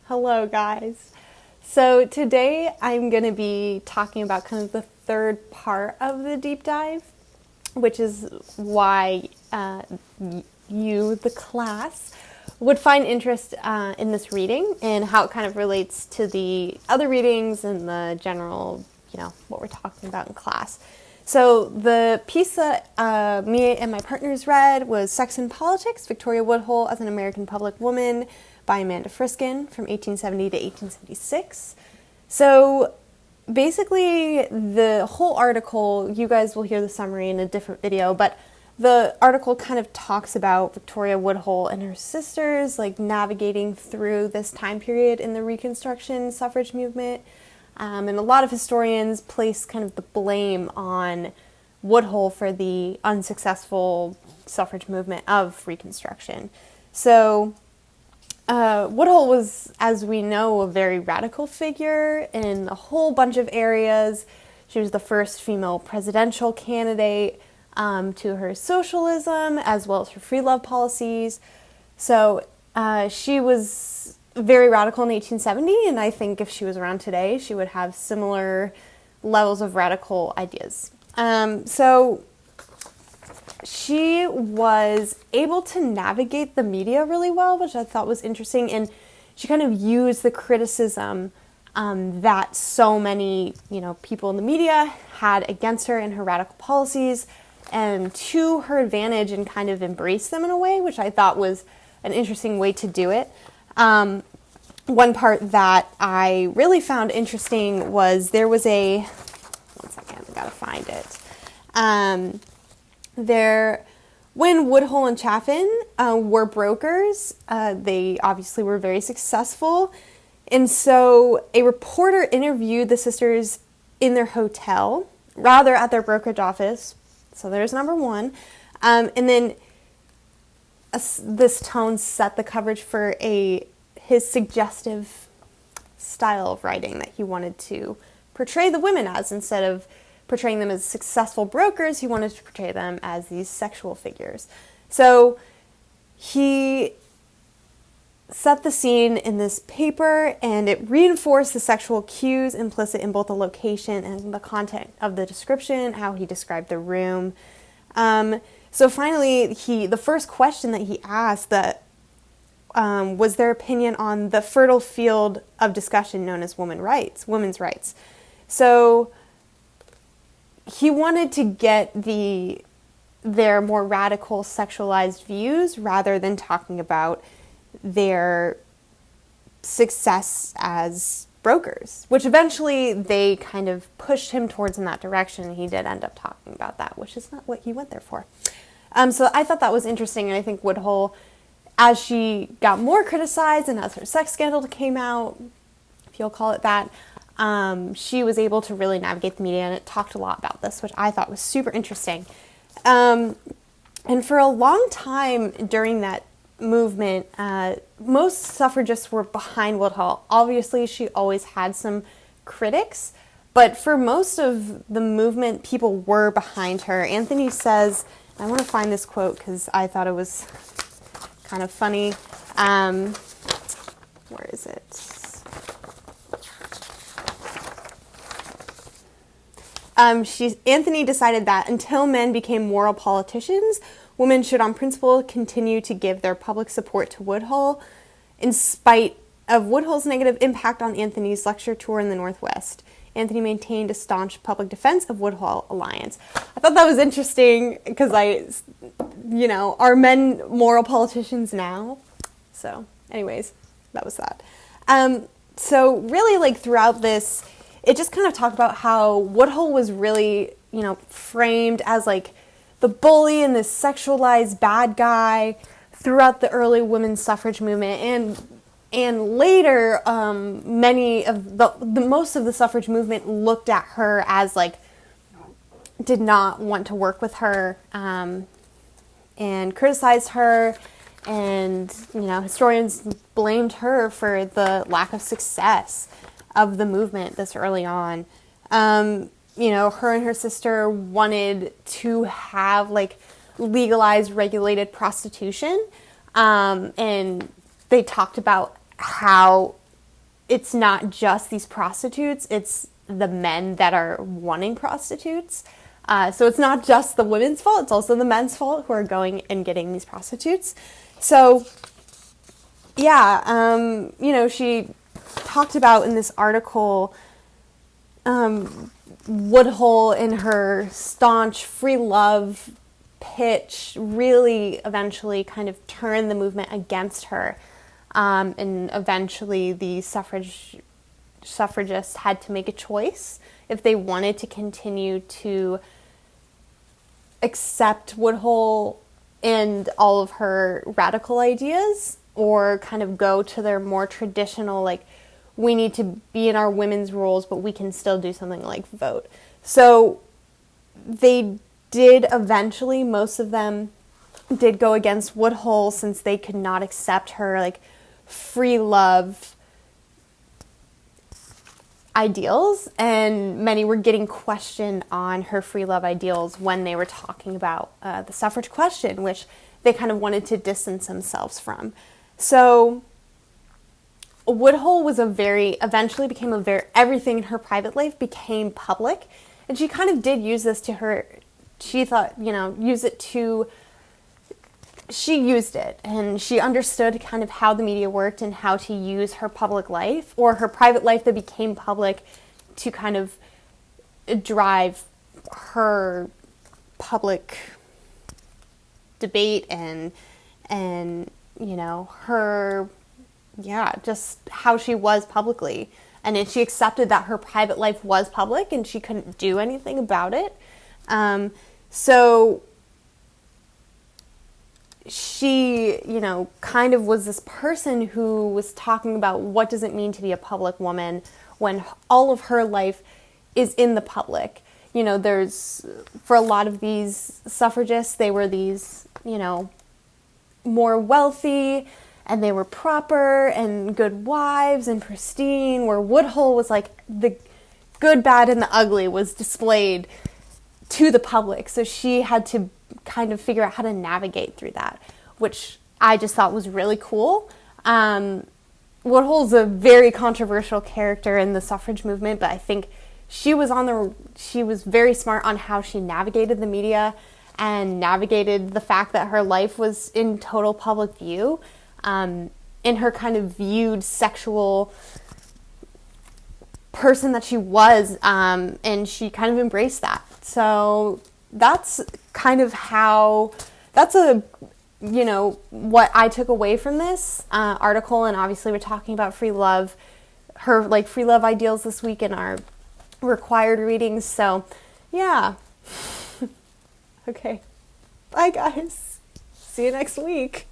Hello, guys. So today I'm going to be talking about kind of the third part of the deep dive, which is why you, the class, would find interest in this reading and how it kind of relates to the other readings and the general, what we're talking about in class. So the piece that me and my partners read was Sex and Politics, Victoria Woodhull as an American Public Woman by Amanda Friskin from 1870 to 1876. So basically the whole article, you guys will hear the summary in a different video, but the article kind of talks about Victoria Woodhull and her sisters like navigating through this time period in the Reconstruction suffrage movement. And a lot of historians place kind of the blame on Woodhull for the unsuccessful suffrage movement of Reconstruction. So Woodhull was, as we know, a very radical figure in a whole bunch of areas. She was the first female presidential candidate to her socialism as well as her free love policies. So she was very radical in 1870, and I think if she was around today, she would have similar levels of radical ideas. So she was able to navigate the media really well, which I thought was interesting, and she kind of used the criticism that so many, people in the media had against her and her radical policies, and to her advantage, and kind of embrace them in a way, which I thought was an interesting way to do it. One part that I really found interesting was there was one second, I gotta find it. When Woodhull and Chaffin were brokers, they obviously were very successful. And so a reporter interviewed the sisters in their hotel, rather at their brokerage office. So there's number one. And then this tone set the coverage for his suggestive style of writing that he wanted to portray the women as. Instead of portraying them as successful brokers, he wanted to portray them as these sexual figures. So he set the scene in this paper, and it reinforced the sexual cues implicit in both the location and the content of the description, how he described the room. So finally, the first question that he asked was their opinion on the fertile field of discussion known as women's rights. So he wanted to get their more radical sexualized views rather than talking about their success as brokers, which eventually they kind of pushed him towards in that direction. He did end up talking about that, which is not what he went there for. So I thought that was interesting, and I think Woodhull, as she got more criticized and as her sex scandal came out, if you'll call it that, she was able to really navigate the media, and it talked a lot about this, which I thought was super interesting. And for a long time during that movement, most suffragists were behind Woodhull. Obviously, she always had some critics, but for most of the movement, people were behind her. Anthony says, I want to find this quote because I thought it was kind of funny. Where is it? Anthony decided that until men became moral politicians, women should on principle continue to give their public support to Woodhull, in spite of Woodhull's negative impact on Anthony's lecture tour in the Northwest. Anthony maintained a staunch public defense of Woodhull alliance. I thought that was interesting because are men moral politicians now? So anyways, that was that. So really throughout this, it just kind of talked about how Woodhull was really, framed as the bully and this sexualized bad guy throughout the early women's suffrage movement, and later many of most of the suffrage movement looked at her as did not want to work with her and criticized her, and historians blamed her for the lack of success of the movement this early on. Her and her sister wanted to have legalized, regulated prostitution, and they talked about how it's not just these prostitutes, it's the men that are wanting prostitutes. So it's not just the women's fault, it's also the men's fault who are going and getting these prostitutes. So, yeah, she talked about in this article Woodhull in her staunch free love pitch really eventually kind of turned the movement against her. And eventually the suffragists had to make a choice if they wanted to continue to accept Woodhull and all of her radical ideas, or kind of go to their more traditional, like, we need to be in our women's roles, but we can still do something like vote. So they did eventually, most of them did go against Woodhull, since they could not accept her, like, free love ideals, and many were getting questioned on her free love ideals when they were talking about the suffrage question, which they kind of wanted to distance themselves from. So Woodhull was eventually became everything in her private life became public, and she kind of did use this to her, she thought, she used it, and she understood kind of how the media worked and how to use her public life, or her private life that became public, to kind of drive her public debate and her, just how she was publicly. And then she accepted that her private life was public and she couldn't do anything about it. So she, kind of was this person who was talking about what does it mean to be a public woman when all of her life is in the public. For a lot of these suffragists, they were these, more wealthy, and they were proper and good wives and pristine, where Woodhull was like the good, bad, and the ugly was displayed to the public. So she had to kind of figure out how to navigate through that, which I just thought was really cool. Woodhull's a very controversial character in the suffrage movement, but I think she was very smart on how she navigated the media and navigated the fact that her life was in total public view, in her kind of viewed sexual person that she was, and she kind of embraced that. So that's kind of what I took away from this article. And obviously we're talking about free love, her free love ideals this week in our required readings. So yeah. Okay. Bye guys. See you next week.